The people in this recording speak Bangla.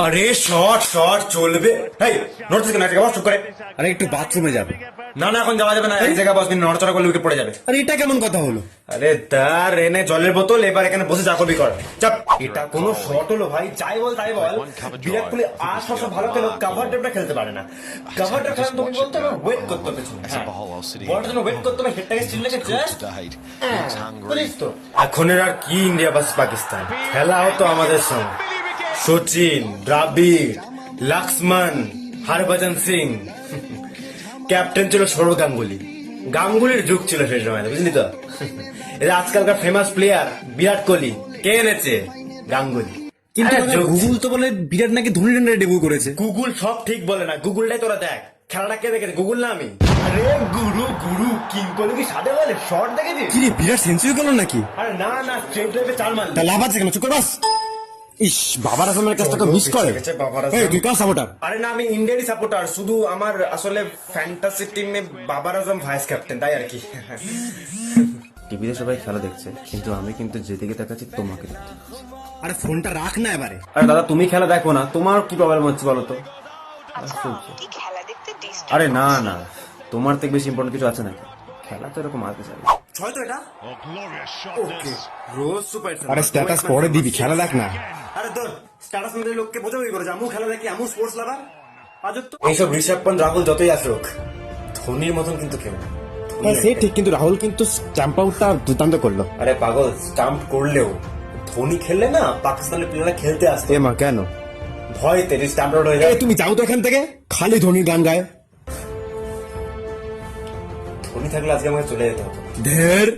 আরে শর্ট শর্ট চলবে। হেই নোট থেকে না বস, চুপ করে। আরে একটু বাথরুমে যাবে। না না এখন যাওয়া যাবে না, এই জায়গায় বস, নড়চড়া করলে উইকেট পড়ে যাবে। আরে এটা কেমন কথা হলো? আরে দাঁড় এনে জলের বোতল, এবার এখানে বসে যা করবি কর। চাপ। এটা কোনো শট হলো ভাই? যাই বল তাই বল, বিরাট কোহলি 8 ভালো খেলো, কাভার ড্রাইভটা খেলতে পারে না। কাভার ড্রাইভ খেলেন তুমি বলতে হবে ওয়েট করতে হবে পেছনে, বলটার জন্য ওয়েট করতে হবে, হেডটাকে স্টিল রেখে জাস্ট বুঝিস তো। এখনের আর কি ইন্ডিয়া বাস পাকিস্তান, খেলা হতো আমাদের সঙ্গে সচিন, দ্রাবিড়, লক্ষ্মণ, হরভজন সিং, ক্যাপ্টেন ছিল সৌরভ গাঙ্গুলি। গাঙ্গুলির যুগ ছিল সেই সময়, বুঝলি তো। এরা আজকালকার ফেমাস প্লেয়ার বিরাট কোহলি কে এনেছে? গাঙ্গুলি। কিন্তু আরে যোগ- গুগল তো বলে বিরাট নাকি ধোনি রানের ডেবিউ করেছে। গুগল সব ঠিক বলে না, গুগলটাই তোরা দেখ। খেলাটা কে দেখেছে? গুগল না আমি। আরে গুরু গুরু কিং কোহলি কি সাদে বলে শর্ট দেখেছিস? কি রে, বিরাট সেঞ্চুরি করলো নাকি? আরে না না, স্ট্রেট ড্রাইভে 4 মারল। তা লাভ আছে কেন? চুপ কর বাস। ইস, বাবার আজমের কাছটাকে মিস করে। বাবার আজম। এই, তুই কার সাপোর্টার? আরে না, আমি ইন্ডিয়ারই সাপোর্টার, শুধু আমার আসলে ফ্যান্টাসি টিমে বাবার আজম ভাইস ক্যাপ্টেন, তাই আর কি। টিভিতে সবাই খেলা দেখছে, কিন্তু আমি কিন্তু যেদিকে তাকাচ্ছি তোমাকে দেখতে। আরে ফোনটা রাখ না এবারে। আরে দাদা, তুমি খেলা দেখো না, তোমার কি প্রবলেম হচ্ছে বলো তো? আচ্ছা আপনি খেলা দেখতে ডিস্টার্ব আরে না না, তোমার থেকে বেশি ইম্পর্টেন্ট কিছু আছে নাকি? খেলা তো এরকম আগে যাবে। ছয় তো এটা। ওকে, রোজ সুপার। আরে স্ট্যাটাস পরে দিবি, খেলা দেখ না। আরে তোর স্ট্যাটাস মধ্যে লোককে বোঝাবি করে যে আমু খেলা দেখি, আমু স্পোর্টস লাভার। আজব তো। এইসব ঋষভ পন্থ, রাহুল যতই আসুক, ধোনির মতন কিন্তু কেউ না। হ্যাঁ, সে ঠিক, কিন্তু রাহুল কিন্তু স্ট্যাম্প আউটটা দুর্দান্ত করলো। আরে পাগল, স্টাম্প করলেও ধোনি খেললে না পাকিস্তানের প্লেয়াররা খেলতে আসতো। এ মা, কেন? ভয়তে স্টাম্প আউট হয়ে এ, যায়। তুমি যাও তো এখান থেকে, খালি ধোনির গান গায়। ধোনি থাকলে আজকে আমাকে চলে যেতে হতো। ঢের